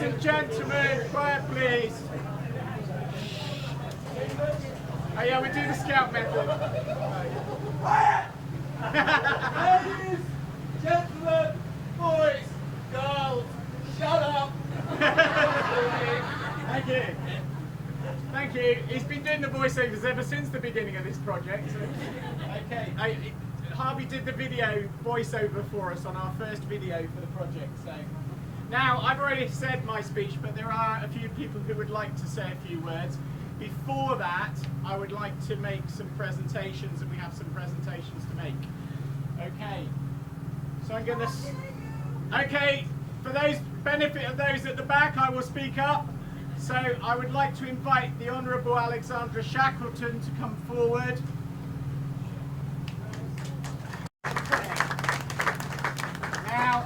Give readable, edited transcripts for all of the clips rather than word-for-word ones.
Ladies and gentlemen, quiet please. Oh yeah, we do the scout method. Quiet! Ladies, gentlemen, boys, girls, shut up! Thank you. Thank you. He's been doing the voiceovers ever since the beginning of this project. Okay, Harvey did the video voiceover for us on our first video for the project. So now I've already said my speech, but there are a few people who would like to say a few words. Before that, I would like to make some presentations, and we have some presentations to make. Okay, so I'm going to. Okay, for those benefit of those at the back, I will speak up. So I would like to invite the Honourable Alexandra Shackleton to come forward. Now,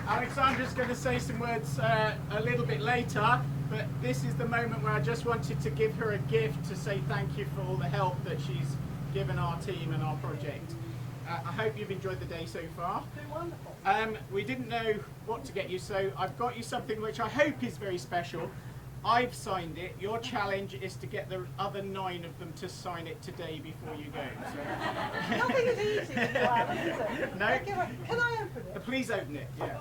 Alexandra's going to say some words a little bit later, but this is the moment where I just wanted to give her a gift to say thank you for all the help that she's given our team and our project. I hope you've enjoyed the day so far. It's been wonderful. We didn't know what to get you, so I've got you something which I hope is very special. I've signed it. Your challenge is to get the other 9 of them to sign it today before you go. So. Nothing is easy, Alan, is it? No. Can I open it? Please open it, yeah.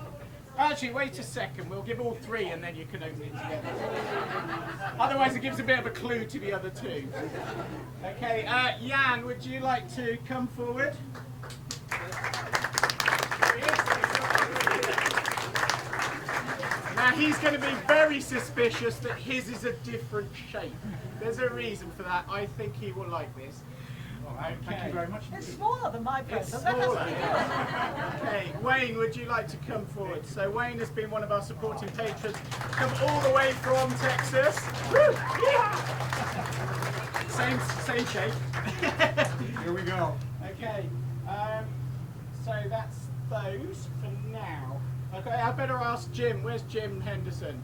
Actually, wait a second. We'll give all 3 and then you can open it together. Otherwise, it gives a bit of a clue to the other 2. Okay, Jan, would you like to come forward? Now he's going to be very suspicious that his is a different shape. There's a reason for that. I think he will like this. Okay. Thank you very much. It's smaller than my present. It's smaller. Okay, Wayne, would you like to come forward? So Wayne has been one of our supporting patrons, come all the way from Texas. Woo! Yeah! Same shape. Here we go. Okay, so that's those for now. Okay, I better ask Jim. Where's Jim Henderson?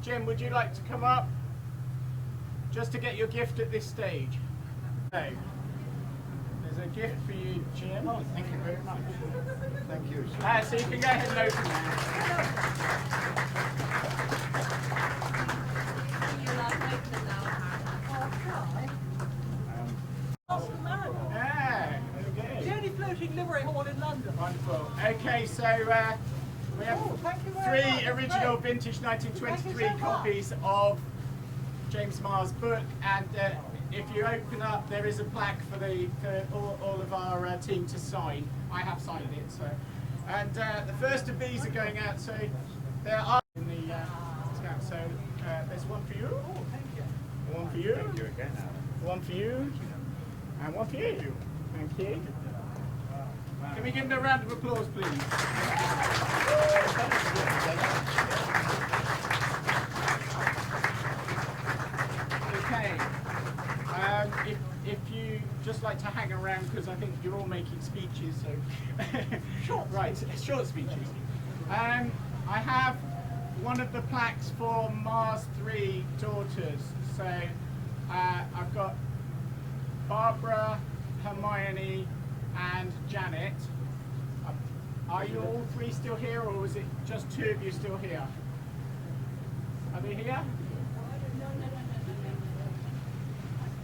Jim, would you like to come up? Just to get your gift at this stage. Okay. There's a gift for you, Jim. Oh, thank you very much. Thank you. So you can go ahead and open that. Okay. The only floating livery hall in London. Wonderful. Okay, so we have 3 original vintage 1923 copies of James Marr's book, and if you open up, there is a plaque for all of our team to sign. I have signed it, so. And the first of these are going out, so there are in the scout. So there's one for you. Oh, thank you. One for you. Thank you again. One for you. And one for you. Thank you. Can we give them a round of applause, please? Okay. If you just like to hang around, because I think you're all making speeches, so short speeches. I have one of the plaques for Marr's 3 daughters. So I've got Barbara, Hermione, and Janet. Are you all 3 still here, or is it just 2 of you still here? Are they here?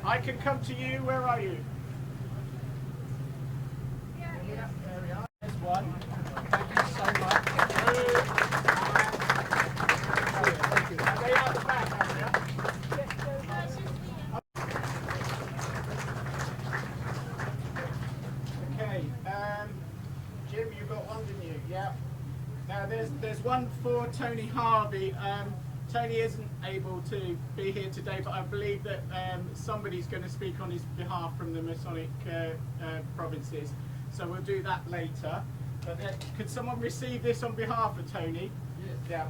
I can come to you. Where are you? Yeah, there we are. There's one. Thank you so much. Thank you. Are they out the back, are they? Okay. Jim, you got one, didn't you? Yeah. Now there's one for Tony Harvey. Tony isn't able to be here today, but I believe that somebody's going to speak on his behalf from the Masonic provinces. So we'll do that later. But could someone receive this on behalf of Tony? Yes. Yeah.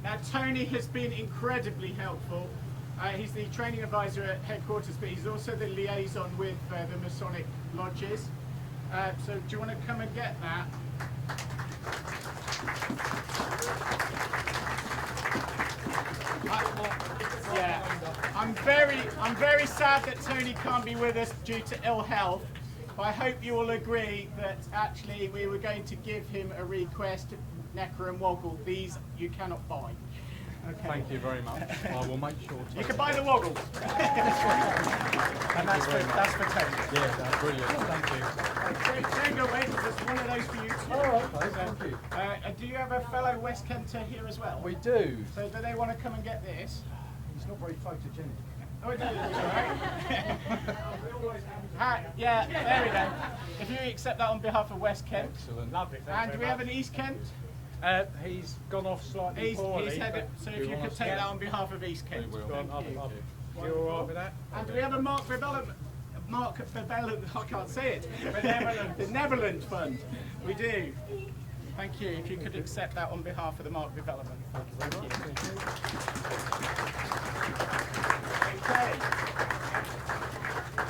Now Tony has been incredibly helpful. He's the training advisor at headquarters, but he's also the liaison with the Masonic lodges. So do you want to come and get that? Yeah, I'm very sad that Tony can't be with us due to ill health. But I hope you will agree that actually we were going to give him a request, Necker and Woggle. These you cannot buy. Okay. Thank you very much. I will make sure to. You can buy the Woggles. And that's for Thames. Yeah, that's brilliant. Thank you. Don't go away, there's one of those for you too. All right, thank you. Do you have a fellow West Kenter here as well? We do. So do they want to come and get this? It's not very photogenic. Oh, it is, alright. Yeah, there we go. If you accept that on behalf of West Kent. Excellent. Lovely. And do we have an East Kent? He's gone off slightly poorly. He's headed, so if you could take that on behalf of East Kent. We will. Thank you. You all right with that? And do we have a Mark Rebellion? I can't say it. Benevolent Fund. We do. Thank you. If you could accept that on behalf of the Mark Development Fund. Thank you. Okay.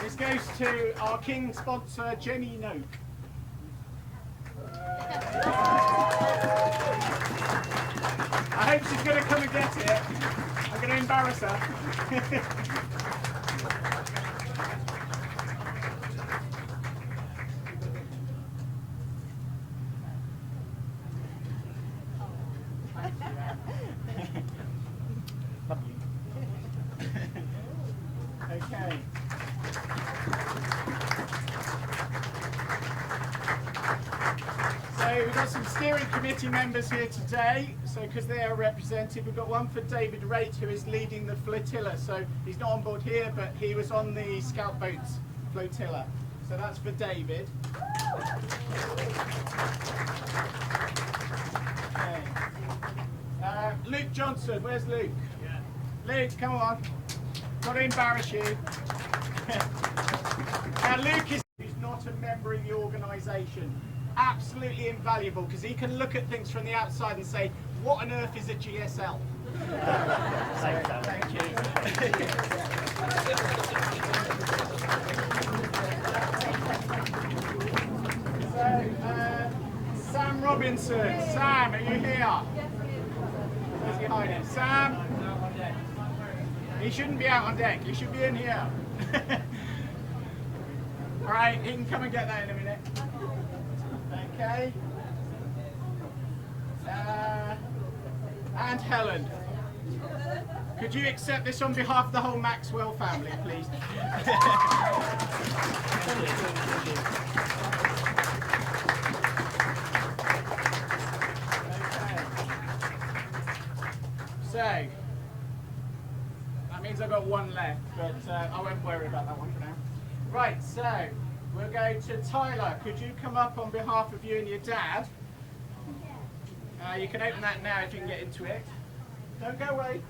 This goes to our King sponsor, Jenny Noak. I hope she's going to come and get it. I'm going to embarrass her. Love you. Okay. So we've got some steering committee members here today. So because they are represented, we've got one for David Rate, who is leading the flotilla. So he's not on board here, but he was on the scout boats flotilla. So that's for David. Okay. Luke Johnson, where's Luke? Yeah. Luke, come on. Got to embarrass you. Now Luke is not a member in the organisation. Absolutely invaluable, because he can look at things from the outside and say, what on earth is a GSL? Thank you. So, Sam Robinson. Sam, are you here? Where's he hiding? Sam? He shouldn't be out on deck. He should be in here. All right, he can come and get that in a minute. Okay. And Helen. Could you accept this on behalf of the whole Maxwell family, please? So, that means I've got one left, but I won't worry about that one for now. Right, so we'll go to Tyler. Could you come up on behalf of you and your dad? You can open that now if you can get into it. Don't go away.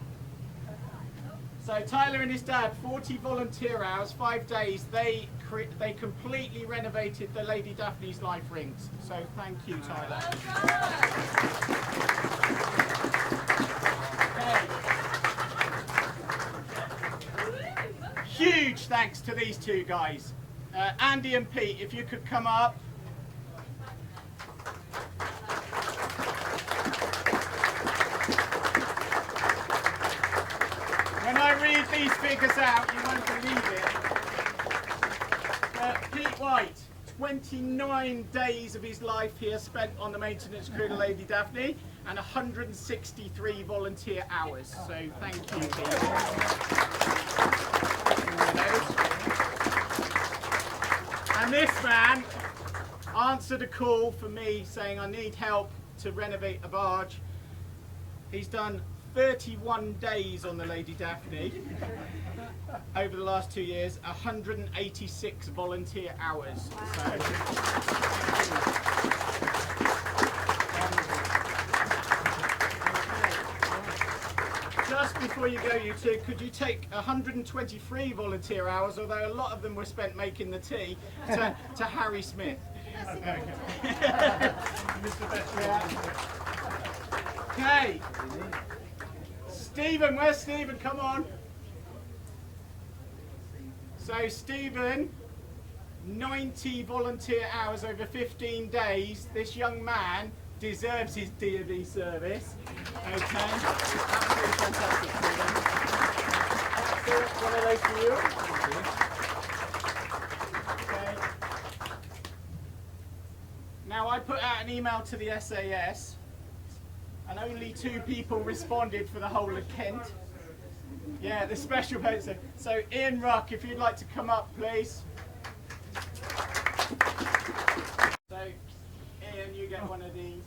So Tyler and his dad, 40 volunteer hours, 5 days. They completely renovated the Lady Daphne's life rings. So thank you, Tyler. Okay. Huge thanks to these two guys. Andy and Pete, if you could come up. When I read these figures out, you won't believe it. Pete White, 29 days of his life here spent on the maintenance crew of Lady Daphne, and 163 volunteer hours. So thank you, Pete. And this man answered a call for me saying I need help to renovate a barge. He's done 31 days on the Lady Daphne over the last 2 years, 186 volunteer hours. So, just before you go, you two, could you take 123 volunteer hours, although a lot of them were spent making the tea, to Harry Smith? Okay. Stephen, where's Stephen? Come on. So Stephen, 90 volunteer hours over 15 days. This young man deserves his D&D service. Okay. Absolutely fantastic, Stephen. That's one of those for you. Okay. Now I put out an email to the SAS and only 2 people responded for the whole of Kent. Yeah, the special person. So Ian Ruck, if you'd like to come up, please. So Ian, you get one of these.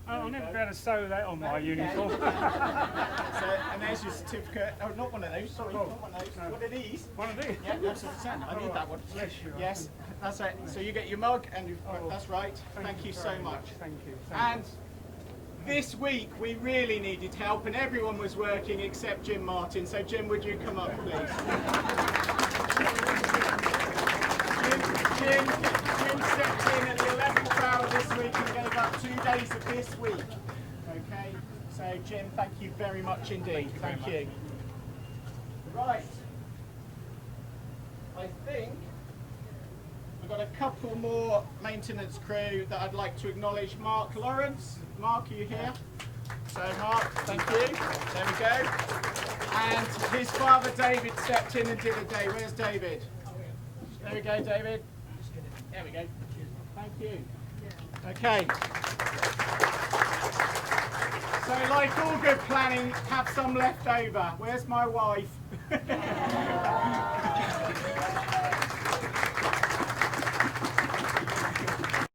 Oh, I'll never be able to sew that on my uniform. So, and there's your certificate. Oh, not one of those. Sorry, not one of those. One of these. One of these? Yeah, that's what I need that one. Bless you. Yes, that's it. So you get your mug, and that's right. Thank you so much. Thank you. And this week we really needed help, and everyone was working except Jim Martin. So Jim, would you come up, please? Jim stepped in at the 11th hour this week and gave up 2 days of this week. Okay, so Jim, thank you very much indeed. Thank you. Right. I think we've got a couple more maintenance crew that I'd like to acknowledge. Mark Lawrence. Mark, are you here? So Mark, thank you. There we go. And his father David stepped in and did a day. Where's David? There we go, David. There we go. Thank you. Okay. So like all good planning, have some left over. Where's my wife?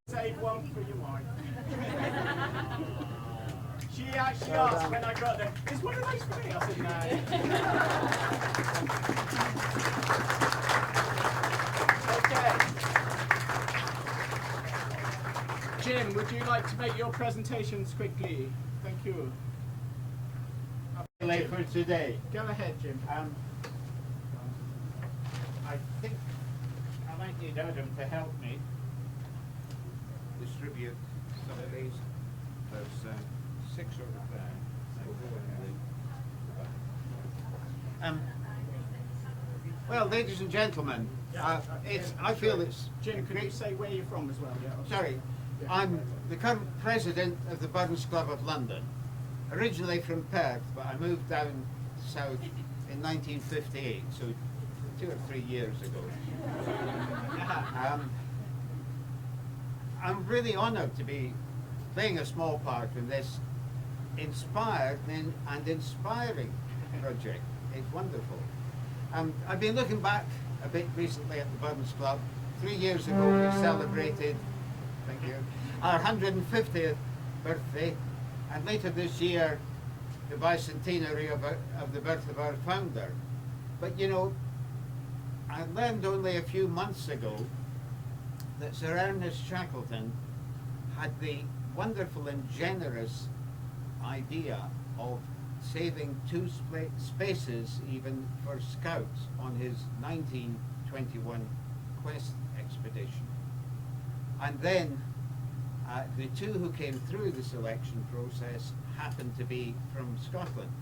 Save one for your wife. She actually asked when I got there, is one of those for me? I said no. Okay. Jim, would you like to make your presentations quickly? Thank you. Late for today. Go ahead, Jim. I think I might need Adam to help me distribute some of these. There's 6 over there. Well, ladies and gentlemen, I feel it's Jim, could you say where you're from as well? Yeah. Sorry, I'm the current president of the Burns Club of London. Originally from Perth, but I moved down south in 1958, so 2 or 3 years ago. I'm really honoured to be playing a small part in this inspired and inspiring project. It's wonderful. I've been looking back a bit recently at the Burns Club. 3 years ago we celebrated, thank you, our 150th birthday, and later this year the bicentenary of the birth of our founder. But you know, I learned only a few months ago that Sir Ernest Shackleton had the wonderful and generous idea of saving 2 spaces even for scouts on his 1921 quest expedition. And then the 2 who came through the selection process happened to be from Scotland.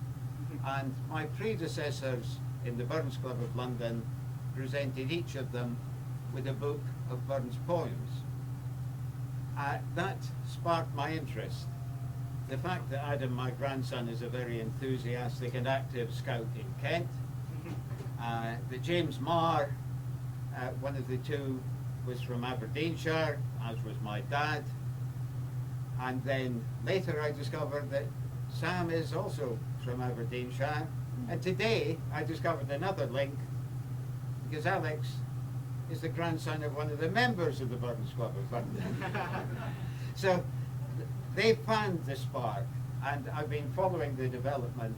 And my predecessors in the Burns Club of London presented each of them with a book of Burns poems. That sparked my interest. The fact that Adam, my grandson, is a very enthusiastic and active scout in Kent. That James Marr, one of the 2, was from Aberdeenshire, as was my dad. And then later I discovered that Sam is also from Aberdeenshire. And today I discovered another link, because Alex is the grandson of one of the members of the Burns Club of London. So they found the spark, and I've been following the development,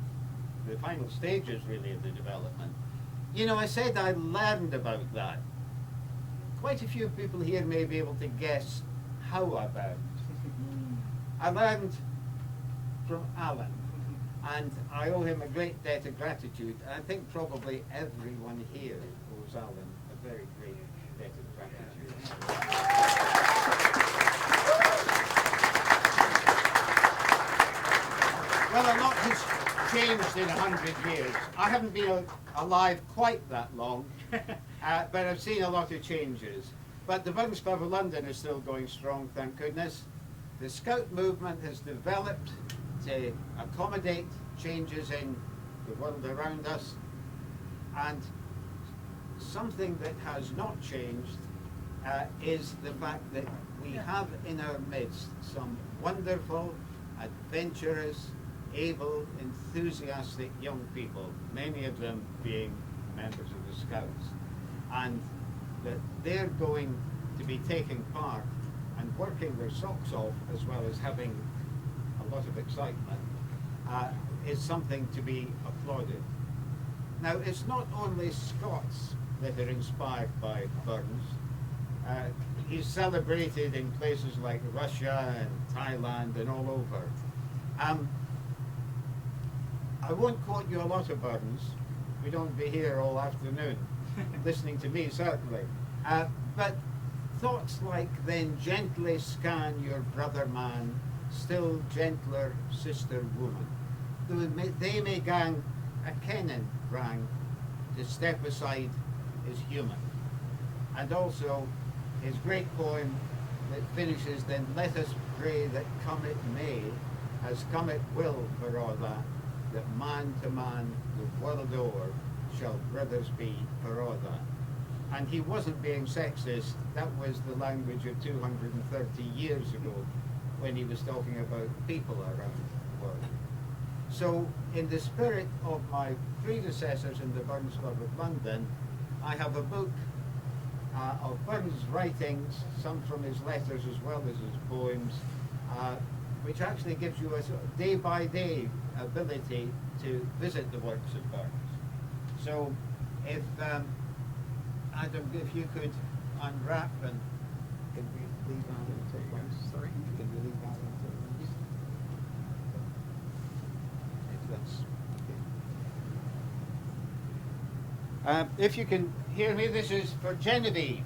the final stages really of the development. You know, I said I learned about that. Quite a few people here may be able to guess how I learned. I learned from Alan, and I owe him a great debt of gratitude, and I think probably everyone here owes Alan a very great debt of gratitude. Well, a lot has changed in 100 years. I haven't been alive quite that long, but I've seen a lot of changes. But the Burns Club of London is still going strong, thank goodness. The Scout movement has developed to accommodate changes in the world around us, and something that has not changed is the fact that we have in our midst some wonderful, adventurous, able, enthusiastic young people, many of them being members of the Scouts, and that they're going to be taking part and working their socks off, as well as having a lot of excitement, is something to be applauded. Now, it's not only Scots that are inspired by Burns. He's celebrated in places like Russia and Thailand and all over. I won't quote you a lot of Burns. We don't be here all afternoon, listening to me certainly. But thoughts like, then gently scan your brother man, still gentler sister woman. They may gang a kennin rang, to step aside is human. And also his great poem that finishes, then let us pray that come it may, as come it will for all that man to man the world o'er shall brothers be for all that. And he wasn't being sexist, that was the language of 230 years ago when he was talking about people around the world. So in the spirit of my predecessors in the Burns Club of London, I have a book of Burns' writings, some from his letters as well as his poems, which actually gives you a sort of day-by-day ability to visit the works of Burns. So if, Adam, if you could unwrap and can we leave Alan to once? Sorry? Can we leave Alan to once? If that's okay. If you can hear me, this is for Genevieve.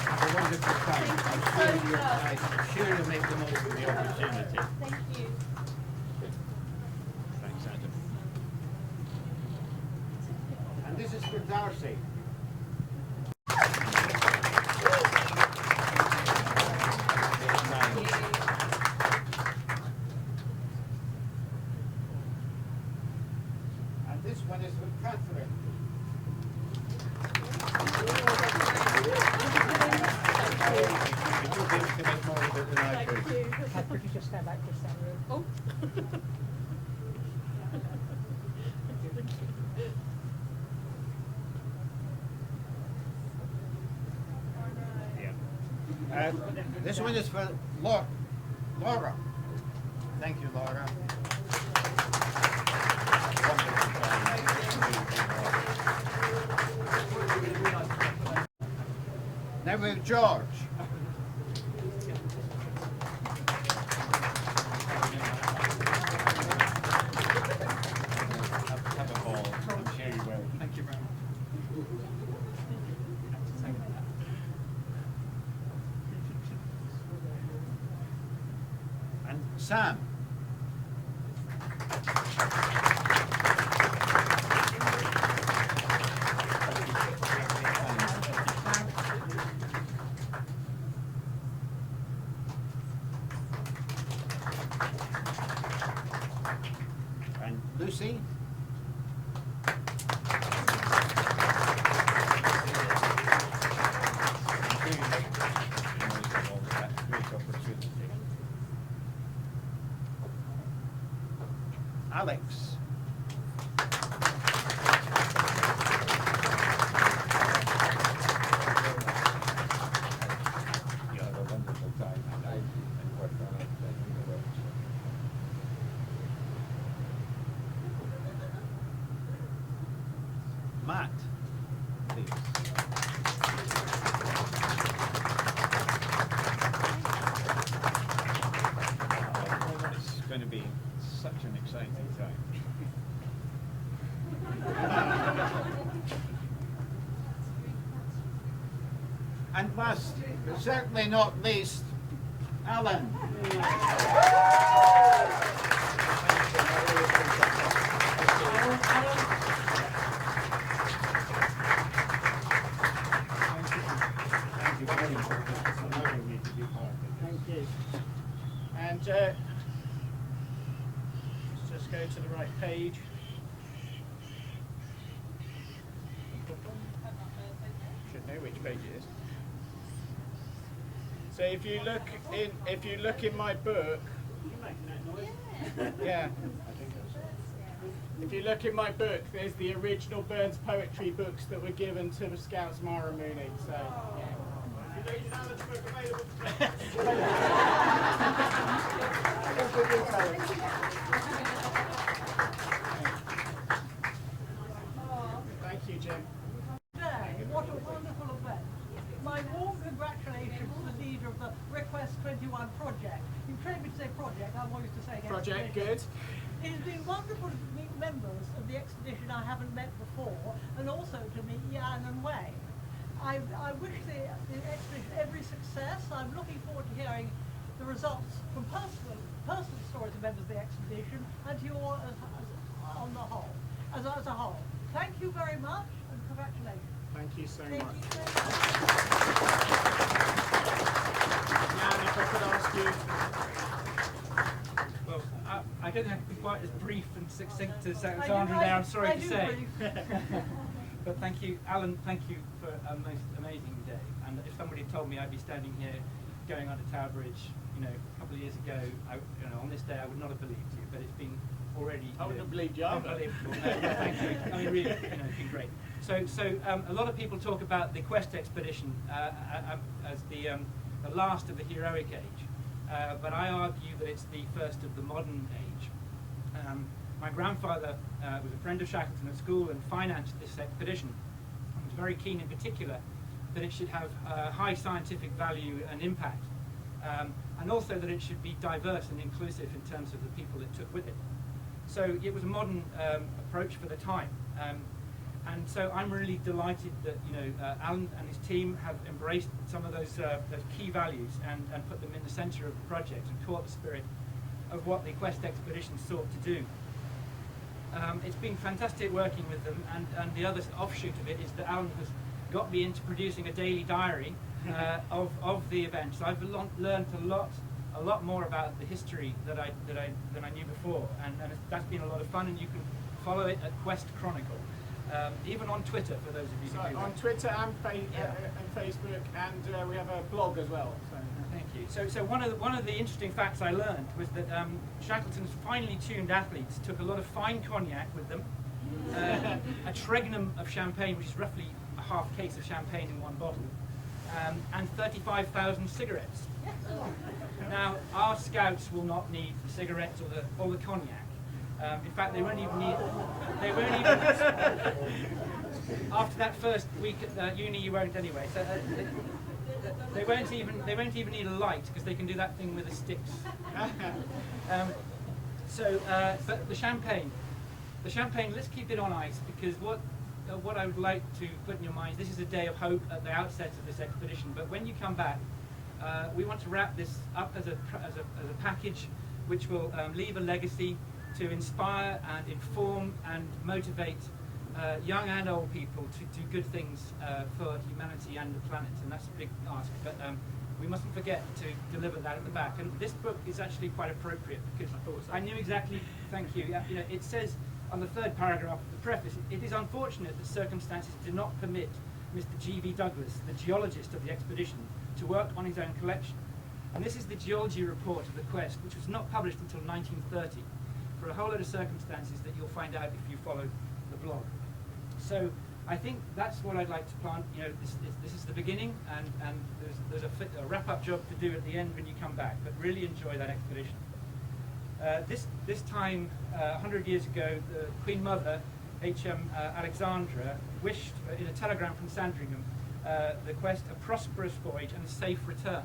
Have a wonderful time. I'm sure you'll make the most of the opportunity. Thank you. Thanks, Adam. And this is for Darcy. And this one is for Catherine. Could you just stand back for a second? Oh. This one is for Laura. Thank you, Laura. Now we have George. Have a ball. I'm sure you will. Thank you very much. And Sam. And Lucy. Alex. You have a wonderful time and work on it. Matt, please. It's going to be such an exciting time. And last, but certainly not least, Alan. Thank you very much for allowing me to be part of it. Thank you. And let's just go to the right page. Put pages. So if you look in my book, yeah. If you look in my book, there's the original Burns poetry books that were given to the Scouts Mara Mooney. So. Thank you, Jim. What a wonderful event. My warm congratulations to the leader of the REQUEST2021 project. You trained me to say project, I'm always to say Project, expedition. good. It's been wonderful to meet members of the expedition I haven't met before, and also to meet Jan and Wayne. I wish the expedition every success. I'm looking forward to hearing the results from personal stories of members of the expedition and to you all on the whole, as a whole. Thank you very much and congratulations. Thank you so Thank much. you so much. Jan, if I could ask you. Well, I don't have to be quite as brief and succinct as I Alexandra do- there, I'm sorry I to do say. brief. But thank you, Alan, thank you for a most amazing day. And if somebody told me I'd be standing here going under Tower Bridge, you know, a couple of years ago, on this day I would not have believed you, but it's been already I wouldn't have believed you either. unbelievable. No, thank you. I mean, really, it's been great. So a lot of people talk about the Quest expedition as the last of the heroic age, but I argue that it's the first of the modern age. My grandfather was a friend of Shackleton at school and financed this expedition. He was very keen in particular that it should have high scientific value and impact, and also that it should be diverse and inclusive in terms of the people it took with it. So it was a modern approach for the time. And so I'm really delighted that Alan and his team have embraced some of those key values and put them in the centre of the project and caught the spirit of what the Quest expedition sought to do. It's been fantastic working with them, and the other offshoot of it is that Alan has got me into producing a daily diary of the events. I've learned a lot more about the history than I knew before, and that's been a lot of fun. And you can follow it at Quest Chronicle, even on Twitter for those of you who do On that. Twitter and Facebook, and we have a blog as well. So. Thank you. So one of the interesting facts I learned was that Shackleton's finely tuned athletes took a lot of fine cognac with them, a tregnum of champagne, which is roughly a half case of champagne in one bottle, and 35,000 cigarettes. Now, our scouts will not need the cigarettes or the cognac. In fact, they won't even after that first week at uni, you won't anyway. So they won't even need a light because they can do that thing with the sticks. But the champagne, let's keep it on ice, because what I would like to put in your minds, this is a day of hope at the outset of this expedition, but when you come back, we want to wrap this up as a package which will leave a legacy to inspire and inform and motivate young and old people to do good things for humanity and the planet, and that's a big ask, but we mustn't forget to deliver that at the back. And this book is actually quite appropriate because I knew exactly, thank you, it says on the third paragraph of the preface, it is unfortunate that circumstances did not permit Mr. G.V. Douglas, the geologist of the expedition, to work on his own collection. And this is the geology report of the Quest, which was not published until 1930, for a whole lot of circumstances that you'll find out if you follow the blog. So I think that's what I'd like to plant. This is the beginning, and there's a wrap-up job to do at the end when you come back, but really enjoy that expedition. This time, 100 years ago, the Queen Mother, H.M. Alexandra, wished in a telegram from Sandringham the Quest a prosperous voyage and a safe return.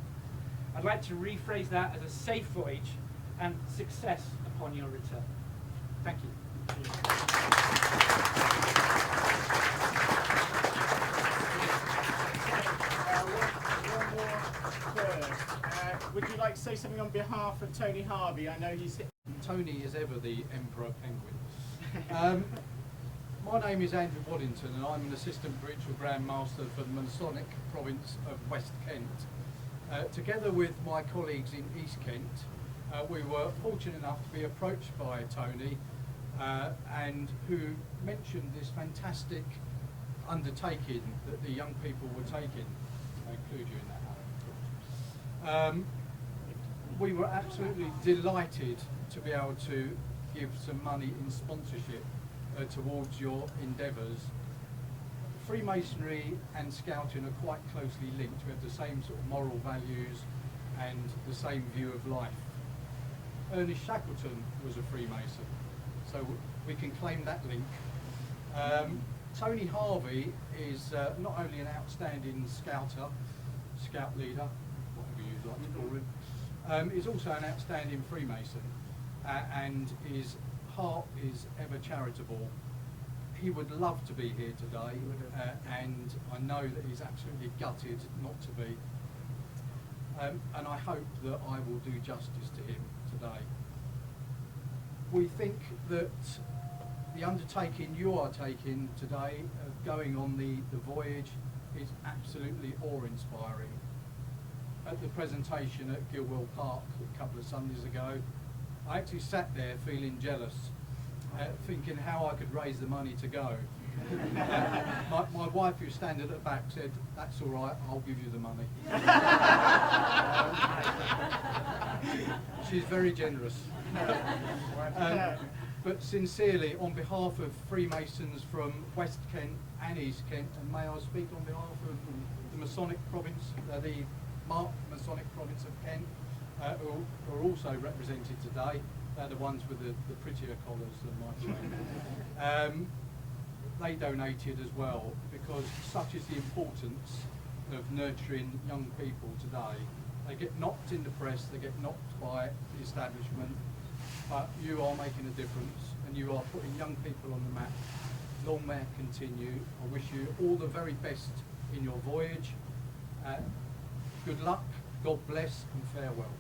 I'd like to rephrase that as a safe voyage and success upon your return. Thank you. One more first. Would you like to say something on behalf of Tony Harvey? I know he's... Tony is ever the Emperor Penguin. My name is Andrew Waddington, and I'm an Assistant Spiritual Grand Master for the Masonic Province of West Kent. Together with my colleagues in East Kent, we were fortunate enough to be approached by Tony, and who mentioned this fantastic undertaking that the young people were taking. I include you in that, Alan. We were absolutely delighted to be able to give some money in sponsorship towards your endeavours. Freemasonry and Scouting are quite closely linked. We have the same sort of moral values and the same view of life. Ernest Shackleton was a Freemason, so we can claim that link. Tony Harvey is not only an outstanding scouter, scout leader, whatever you'd like to call him, he's also an outstanding Freemason, and his heart is ever charitable. He would love to be here today, and I know that he's absolutely gutted not to be. And I hope that I will do justice to him today. We think that the undertaking you are taking today of going on the voyage is absolutely awe-inspiring. At the presentation at Gilwell Park a couple of Sundays ago, I actually sat there feeling jealous, thinking how I could raise the money to go. My wife, who's standing at the back, said, "That's all right, I'll give you the money." She's very generous. But sincerely, on behalf of Freemasons from West Kent and East Kent, and may I speak on behalf of the Masonic province, the Masonic province of Kent, who are also represented today. They're the ones with the prettier collars than my friend. They donated as well, because such is the importance of nurturing young people today. They get knocked in the press, they get knocked by the establishment, but you are making a difference and you are putting young people on the map. Long may it continue. I wish you all the very best in your voyage. Good luck, God bless, and farewell.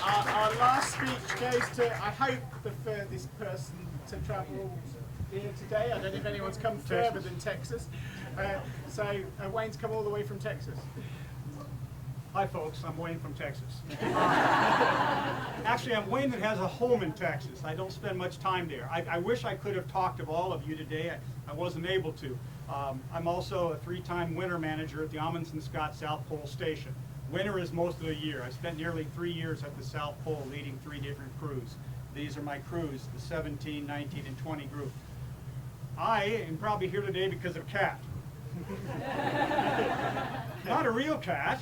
Our last speech goes to, I hope, the furthest person to travel here today. I don't know if anyone's come further than Texas. So Wayne's come all the way from Texas. Hi folks, I'm Wayne from Texas. Actually, I'm Wayne that has a home in Texas. I don't spend much time there. I wish I could have talked to all of you today. I wasn't able to. I'm also a 3-time winter manager at the Amundsen Scott South Pole Station. Winter is most of the year. I spent nearly 3 years at the South Pole leading 3 different crews. These are my crews, the 17, 19, and 20 group. I am probably here today because of a cat. Not a real cat,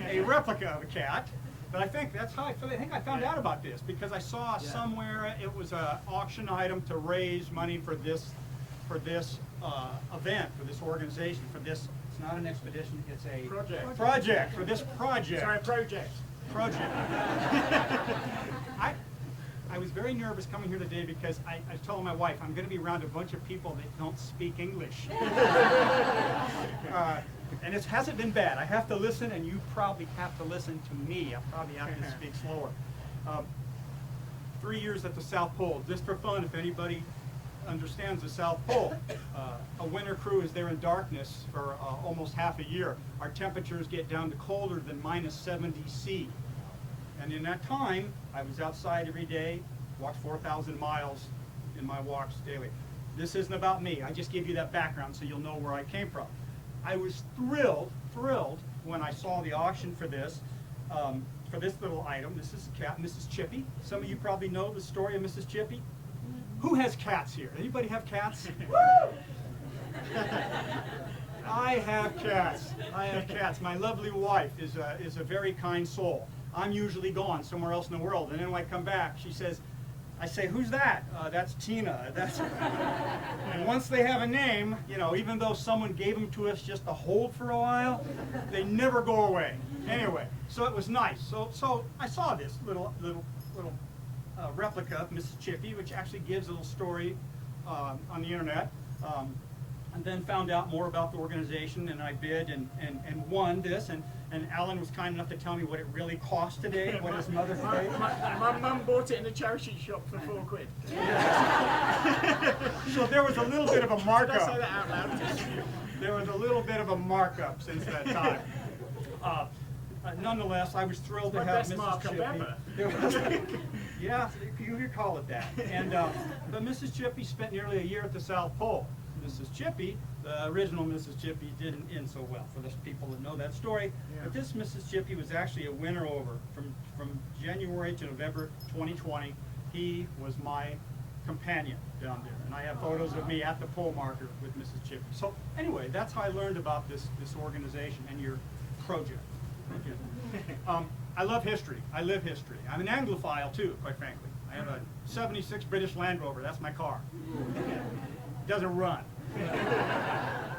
a replica of a cat, but I think that's how I feel. I think I found out about this because I saw somewhere it was an auction item to raise money for this event, for this organization, for this. It's not an expedition, it's a project for this project. Sorry, project. I was very nervous coming here today because I told my wife I'm going to be around a bunch of people that don't speak English. And it hasn't been bad. I have to listen, and you probably have to listen to me. I probably have to speak slower. 3 years at the South Pole, just for fun, if anybody understands the South Pole. A winter crew is there in darkness for almost half a year. Our temperatures get down to colder than -70°C. And in that time, I was outside every day, walked 4,000 miles in my walks daily. This isn't about me. I just give you that background so you'll know where I came from. I was thrilled when I saw the auction for this little item. This is a cat, Mrs. Chippy. Some of you probably know the story of Mrs. Chippy. Who has cats here? Anybody have cats? Woo! I have cats. I have cats. My lovely wife is a very kind soul. I'm usually gone somewhere else in the world, and then when I come back, she says, I say, "Who's that?" That's Tina. And once they have a name, you know, even though someone gave them to us just to hold for a while, they never go away. Anyway, so it was nice. So I saw this little replica of Mrs. Chippy, which actually gives a little story on the internet. And then found out more about the organization, and I bid and won this. And Alan was kind enough to tell me what it really cost today, what his mother paid. My mum bought it in a charity shop for £4. So there was a little bit of a markup. Did I say that out loud? There was a little bit of a markup since that time. Nonetheless, I was thrilled to have Mrs. Chippy. Yeah, you could call it that. And but Mrs. Chippy spent nearly a year at the South Pole. Mrs. Chippy, the original Mrs. Chippy, didn't end so well for those people that know that story. Yeah. But this Mrs. Chippy was actually a winter over from January to November 2020. He was my companion down there, and I have photos of me at the pole marker with Mrs. Chippy. So anyway, that's how I learned about this organization and your project. I love history. I live history. I'm an Anglophile too, quite frankly. I have a '76 British Land Rover. That's my car. It doesn't run,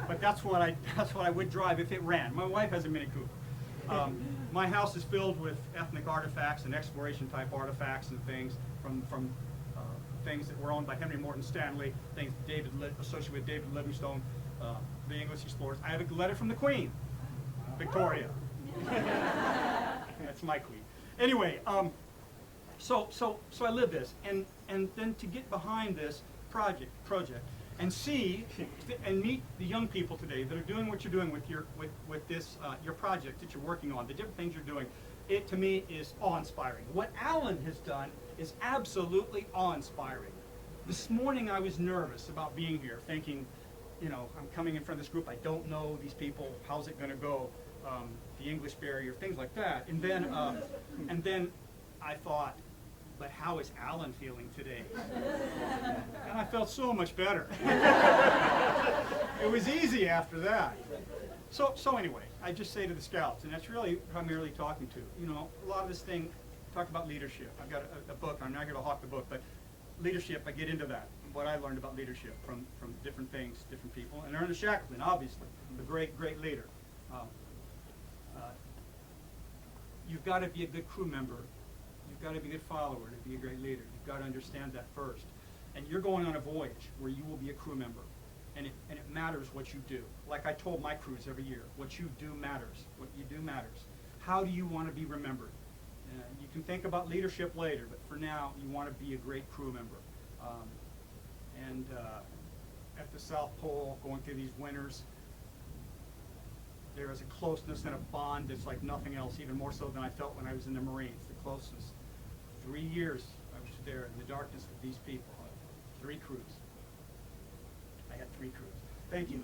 but that's what I would drive if it ran. My wife has a Mini Cooper. My house is filled with ethnic artifacts and exploration type artifacts and things from things that were owned by Henry Morton Stanley, things associated with David Livingstone, the English explorers. I have a letter from the Queen, Victoria. That's my queen. Anyway, so I live this, and then to get behind this project, and see and meet the young people today that are doing what you're doing with this your project that you're working on, the different things you're doing. It to me is awe-inspiring. What Alan has done is absolutely awe-inspiring. This morning I was nervous about being here, thinking, you know, I'm coming in front of this group. I don't know these people. How's it going to go? The English barrier, things like that. And then I thought, but how is Alan feeling today? And I felt so much better. It was easy after that. So anyway, I just say to the scouts, and that's really primarily talking to, you know, a lot of this thing, talk about leadership. I've got a book. I'm not going to hawk the book, but leadership, I get into that. What I learned about leadership from different things, different people. And Ernest Shackleton, obviously, the great leader. You've got to be a good crew member. You've got to be a good follower to be a great leader. You've got to understand that first. And you're going on a voyage where you will be a crew member. And it matters what you do. Like I told my crews every year, what you do matters. What you do matters. How do you want to be remembered? You can think about leadership later, but for now, you want to be a great crew member. At the South Pole, going through these winters, there is a closeness and a bond that's like nothing else, even more so than I felt when I was in the Marines, the closeness. 3 years I was there in the darkness with these people. 3 crews. I had 3 crews. Thank you.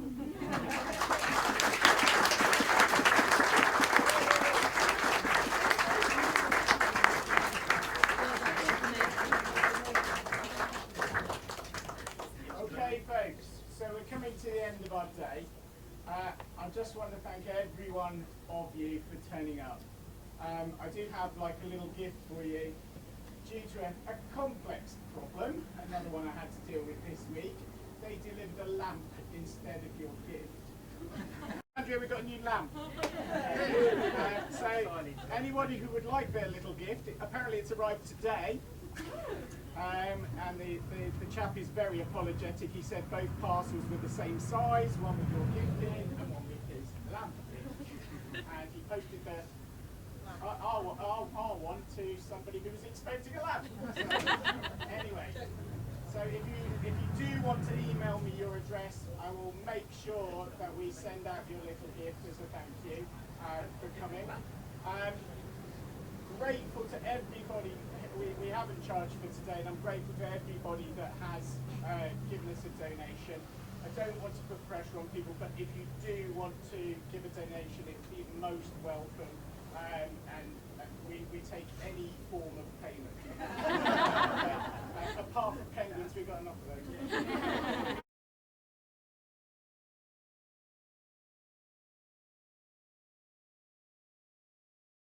Okay, folks, so we're coming to the end of our day. I just want to thank every one of you for turning up. I do have like a little gift for you. Due to a complex problem, another one I had to deal with this week, they delivered a lamp instead of your gift. Andrea, we've got a new lamp. So anybody who would like their little gift, apparently it's arrived today. And the chap is very apologetic. He said both parcels were the same size, one with your gift in and one with his lamp in. And he posted our one to somebody who was expecting a lamp. So, anyway, so if you do want to email me your address, I will make sure that we send out your little gift as a thank you for coming. Grateful to everybody. We haven't charged for today, and I'm grateful to everybody that has given us a donation. I don't want to put pressure on people, but if you do want to give a donation, it's the most welcome, and we take any form of payment. Apart from penguins, we've got enough of those.